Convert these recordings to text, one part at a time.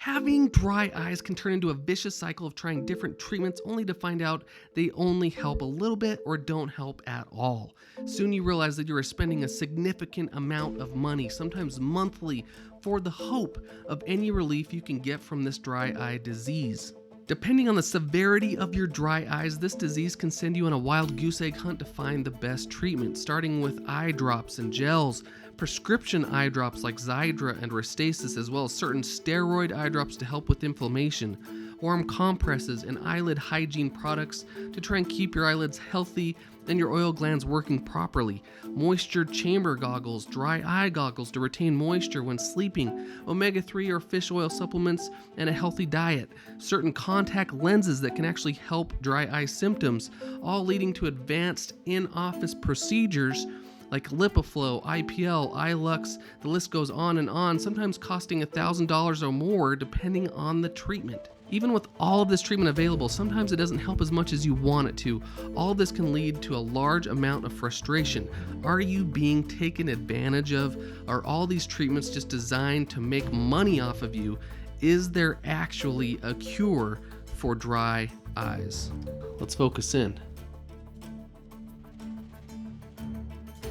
Having dry eyes can turn into a vicious cycle of trying different treatments only to find out they only help a little bit or don't help at all. Soon you realize that you are spending a significant amount of money, sometimes monthly, for the hope of any relief you can get from this dry eye disease. Depending on the severity of your dry eyes, this disease can send you on a wild goose egg hunt to find the best treatment, starting with eye drops and gels, prescription eye drops like Xiidra and Restasis, as well as certain steroid eye drops to help with inflammation, warm compresses, and eyelid hygiene products to try and keep your eyelids healthy and your oil glands working properly, moisture chamber goggles, dry eye goggles to retain moisture when sleeping, omega-3 or fish oil supplements, and a healthy diet, certain contact lenses that can actually help dry eye symptoms, all leading to advanced in-office procedures like LipiFlow, IPL, iLux, the list goes on and on, sometimes costing $1,000 or more depending on the treatment. Even with all of this treatment available, sometimes it doesn't help as much as you want it to. All of this can lead to a large amount of frustration. Are you being taken advantage of? Are all these treatments just designed to make money off of you? Is there actually a cure for dry eyes? Let's focus in.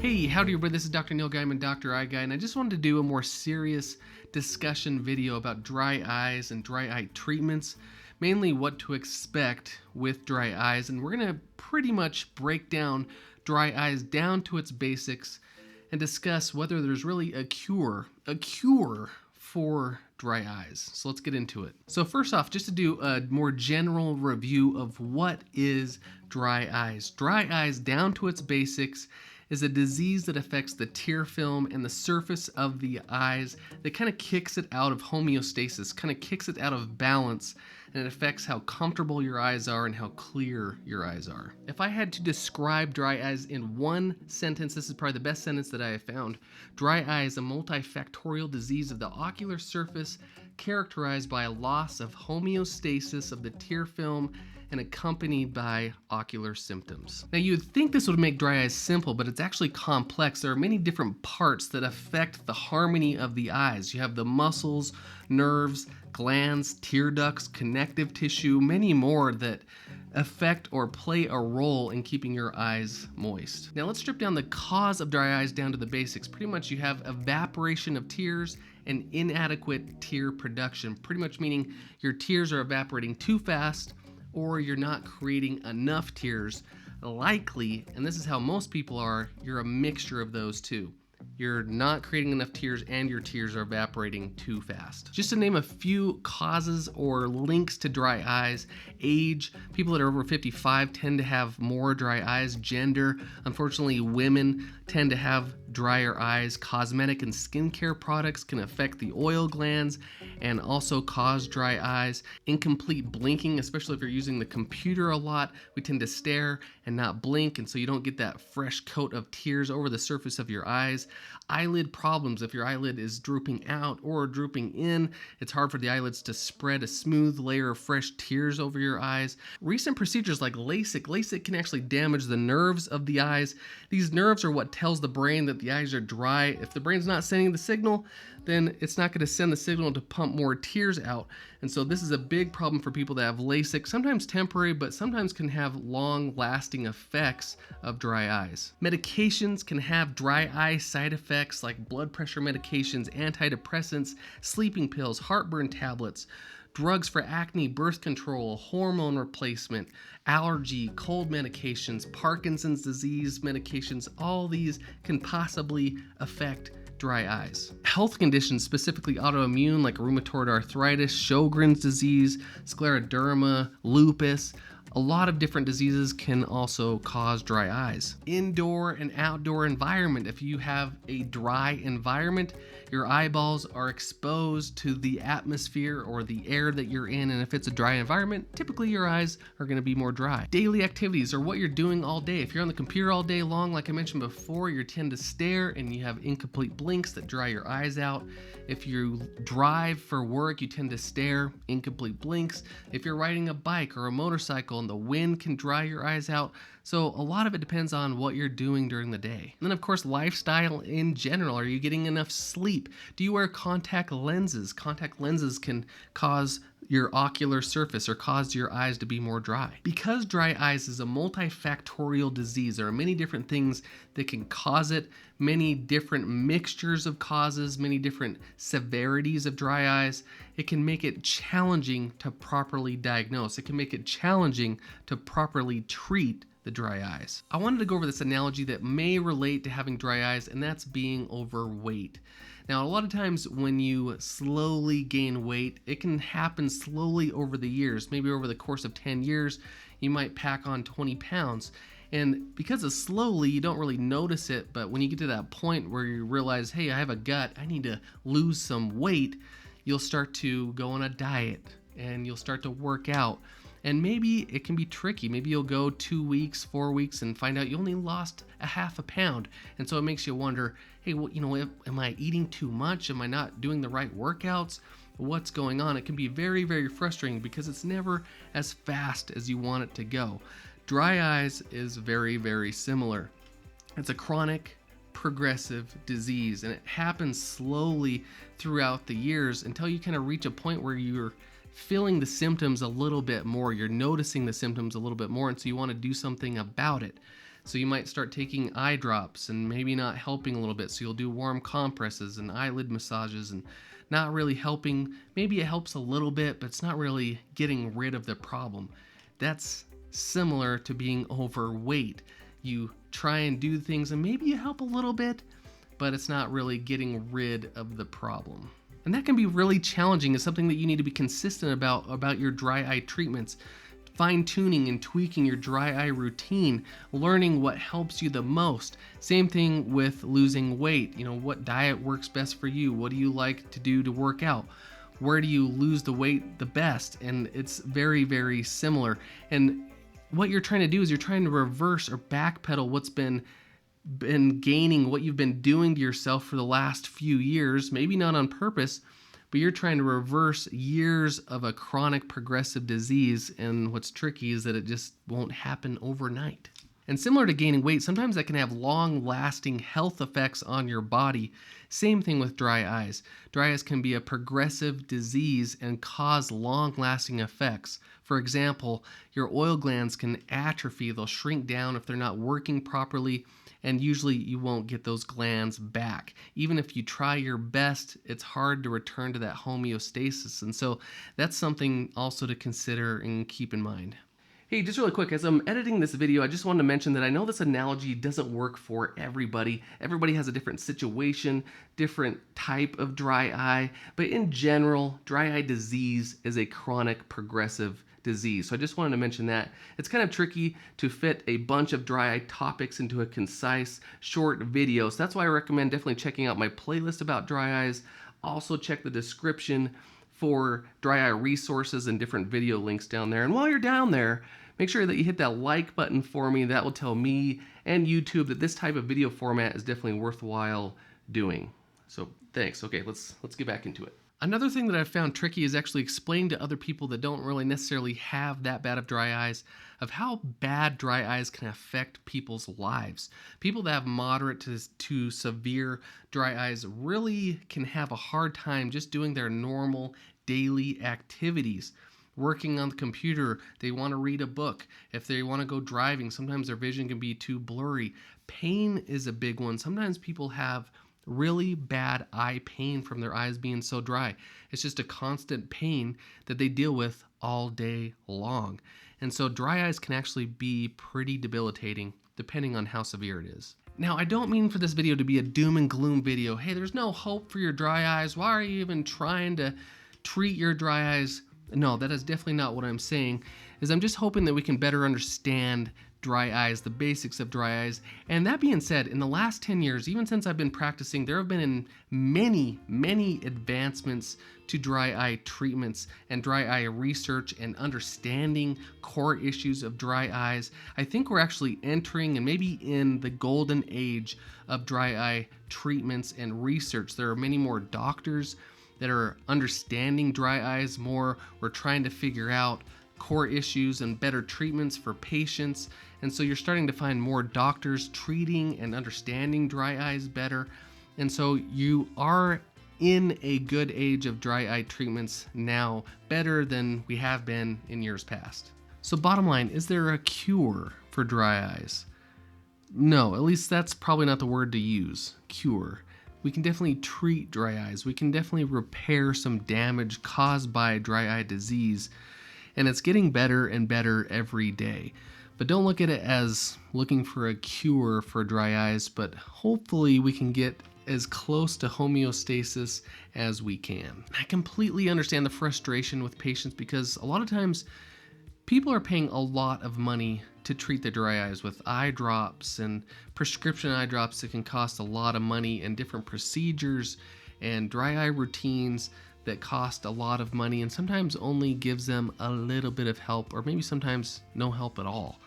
Hey, howdy everybody, this is Dr. Neil Guymon, Dr. EyeGuy, and I just wanted to do a more serious discussion video about dry eyes and dry eye treatments, mainly what to expect with dry eyes, and we're going to pretty much break down dry eyes down to its basics and discuss whether there's really a cure for dry eyes. So let's get into it. So first off, just to do a more general review of what is dry eyes. Dry eyes down to its basics is a disease that affects the tear film and the surface of the eyes that kind of kicks it out of homeostasis, kind of kicks it out of balance, and it affects how comfortable your eyes are and how clear your eyes are. If I had to describe dry eyes in one sentence, this is probably the best sentence that I have found. Dry eye is a multifactorial disease of the ocular surface characterized by a loss of homeostasis of the tear film and accompanied by ocular symptoms. Now you'd think this would make dry eyes simple, but it's actually complex. There are many different parts that affect the harmony of the eyes. You have the muscles, nerves, glands, tear ducts, connective tissue, many more that affect or play a role in keeping your eyes moist. Now let's strip down the cause of dry eyes down to the basics. Pretty much you have evaporation of tears and inadequate tear production, pretty much meaning your tears are evaporating too fast or you're not creating enough tears. Likely, and this is how most people are, you're a mixture of those two. You're not creating enough tears and your tears are evaporating too fast. Just to name a few causes or links to dry eyes: age, people that are over 55 tend to have more dry eyes. Gender, unfortunately women tend to have drier eyes. Cosmetic and skincare products can affect the oil glands and also cause dry eyes. Incomplete blinking, especially if you're using the computer a lot, we tend to stare and not blink, and so you don't get that fresh coat of tears over the surface of your eyes. Eyelid problems, if your eyelid is drooping out or drooping in, it's hard for the eyelids to spread a smooth layer of fresh tears over your eyes. Recent procedures like LASIK can actually damage the nerves of the eyes. These nerves are what tells the brain that the eyes are dry. If the brain's not sending the signal, then it's not going to send the signal to pump more tears out. And so this is a big problem for people that have LASIK, sometimes temporary, but sometimes can have long-lasting effects of dry eyes. Medications can have dry eye side effects like blood pressure medications, antidepressants, sleeping pills, heartburn tablets, drugs for acne, birth control, hormone replacement, allergy, cold medications, Parkinson's disease medications. All these can possibly affect dry eyes. Health conditions, specifically autoimmune, like rheumatoid arthritis, Sjogren's disease, scleroderma, lupus, a lot of different diseases can also cause dry eyes. Indoor and outdoor environment. If you have a dry environment, your eyeballs are exposed to the atmosphere or the air that you're in, and if it's a dry environment, typically your eyes are going to be more dry. Daily activities or what you're doing all day. If you're on the computer all day long, like I mentioned before, you tend to stare and you have incomplete blinks that dry your eyes out. If you drive for work, you tend to stare, incomplete blinks. If you're riding a bike or a motorcycle and the wind can dry your eyes out, So a lot of it depends on what you're doing during the day. And then of course, lifestyle in general. Are you getting enough sleep? Do you wear contact lenses? Contact lenses can cause your ocular surface or cause your eyes to be more dry. Because dry eyes is a multifactorial disease, there are many different things that can cause it, many different mixtures of causes, many different severities of dry eyes. It can make it challenging to properly diagnose. It can make it challenging to properly treat the dry eyes. I wanted to go over this analogy that may relate to having dry eyes, and that's being overweight. Now, a lot of times when you slowly gain weight, it can happen slowly over the years. Maybe over the course of 10 years, you might pack on 20 pounds. And because it's slowly, you don't really notice it, but when you get to that point where you realize, hey, I have a gut, I need to lose some weight, you'll start to go on a diet and you'll start to work out. And maybe it can be tricky. Maybe you'll go 2 weeks, 4 weeks and find out you only lost a half a pound. And so it makes you wonder, hey, well, am I eating too much? Am I not doing the right workouts? What's going on? It can be very, very frustrating because it's never as fast as you want it to go. Dry eyes is very, very similar. It's a chronic, progressive disease, and it happens slowly throughout the years until you kind of reach a point where you're feeling the symptoms a little bit more. You're noticing the symptoms a little bit more, and so you want to do something about it. So you might start taking eye drops and maybe not helping a little bit. So you'll do warm compresses and eyelid massages and not really helping. Maybe it helps a little bit, but it's not really getting rid of the problem. That's similar to being overweight. You try and do things and maybe you help a little bit, but it's not really getting rid of the problem. And that can be really challenging. It's something that you need to be consistent about your dry eye treatments. Fine-tuning and tweaking your dry eye routine, learning what helps you the most. Same thing with losing weight. What diet works best for you? What do you like to do to work out? Where do you lose the weight the best? And it's very, very similar. And what you're trying to do is you're trying to reverse or backpedal what's been gaining, what you've been doing to yourself for the last few years, maybe not on purpose, but you're trying to reverse years of a chronic progressive disease. And what's tricky is that it just won't happen overnight. And similar to gaining weight, sometimes that can have long-lasting health effects on your body. Same thing with dry eyes. Dry eyes can be a progressive disease and cause long-lasting effects. For example, your oil glands can atrophy. They'll shrink down if they're not working properly, and usually you won't get those glands back. Even if you try your best, it's hard to return to that homeostasis. And so that's something also to consider and keep in mind. Hey, just really quick, as I'm editing this video, I just wanted to mention that I know this analogy doesn't work for everybody. Everybody has a different situation, different type of dry eye, but in general, dry eye disease is a chronic progressive disease. So I just wanted to mention that. It's kind of tricky to fit a bunch of dry eye topics into a concise, short video. So that's why I recommend definitely checking out my playlist about dry eyes. Also check the description for dry eye resources and different video links down there. And while you're down there, make sure that you hit that like button for me. That will tell me and YouTube that this type of video format is definitely worthwhile doing. So thanks. Okay, let's get back into it. Another thing that I've found tricky is actually explaining to other people that don't really necessarily have that bad of dry eyes of how bad dry eyes can affect people's lives. People that have moderate to severe dry eyes really can have a hard time just doing their normal daily activities. Working on the computer, they want to read a book. If they want to go driving, sometimes their vision can be too blurry. Pain is a big one. Sometimes people have really bad eye pain from their eyes being so dry. It's just a constant pain that they deal with all day long. And so dry eyes can actually be pretty debilitating depending on how severe it is. Now, I don't mean for this video to be a doom and gloom video. Hey, there's no hope for your dry eyes. Why are you even trying to treat your dry eyes? No, that is definitely not what I'm saying. I'm just hoping that we can better understand dry eyes, the basics of dry eyes. And that being said, in the last 10 years, even since I've been practicing, there have been many, many advancements to dry eye treatments and dry eye research and understanding core issues of dry eyes. I think we're actually entering and maybe in the golden age of dry eye treatments and research. There are many more doctors that are understanding dry eyes more. We're trying to figure out core issues and better treatments for patients. And so you're starting to find more doctors treating and understanding dry eyes better. And so you are in a good age of dry eye treatments now, better than we have been in years past. So bottom line, is there a cure for dry eyes? No, at least that's probably not the word to use, cure. We can definitely treat dry eyes. We can definitely repair some damage caused by dry eye disease, and it's getting better and better every day. But don't look at it as looking for a cure for dry eyes, but hopefully we can get as close to homeostasis as we can. I completely understand the frustration with patients because a lot of times people are paying a lot of money to treat their dry eyes with eye drops and prescription eye drops that can cost a lot of money, and different procedures and dry eye routines that cost a lot of money and sometimes only gives them a little bit of help, or maybe sometimes no help at all.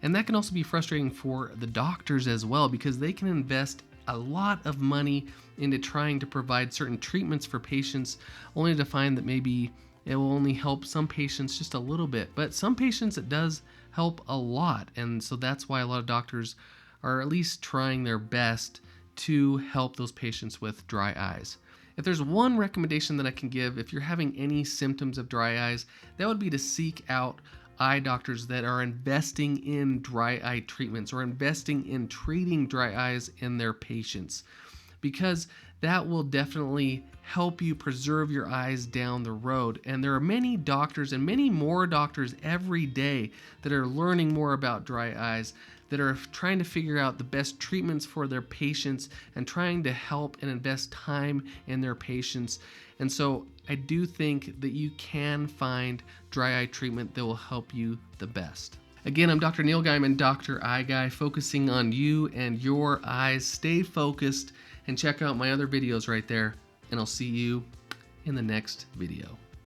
And that can also be frustrating for the doctors as well, because they can invest a lot of money into trying to provide certain treatments for patients, only to find that maybe it will only help some patients just a little bit, but some patients it does help a lot. And so that's why a lot of doctors are at least trying their best to help those patients with dry eyes. If there's one recommendation that I can give, if you're having any symptoms of dry eyes, that would be to seek out eye doctors that are investing in dry eye treatments or investing in treating dry eyes in their patients, because that will definitely help you preserve your eyes down the road. And there are many doctors, and many more doctors every day, that are learning more about dry eyes, that are trying to figure out the best treatments for their patients and trying to help and invest time in their patients. And so I do think that you can find dry eye treatment that will help you the best. Again, I'm Dr. Neil Guymon, Dr. EyeGuy, focusing on you and your eyes. Stay focused and check out my other videos right there, and I'll see you in the next video.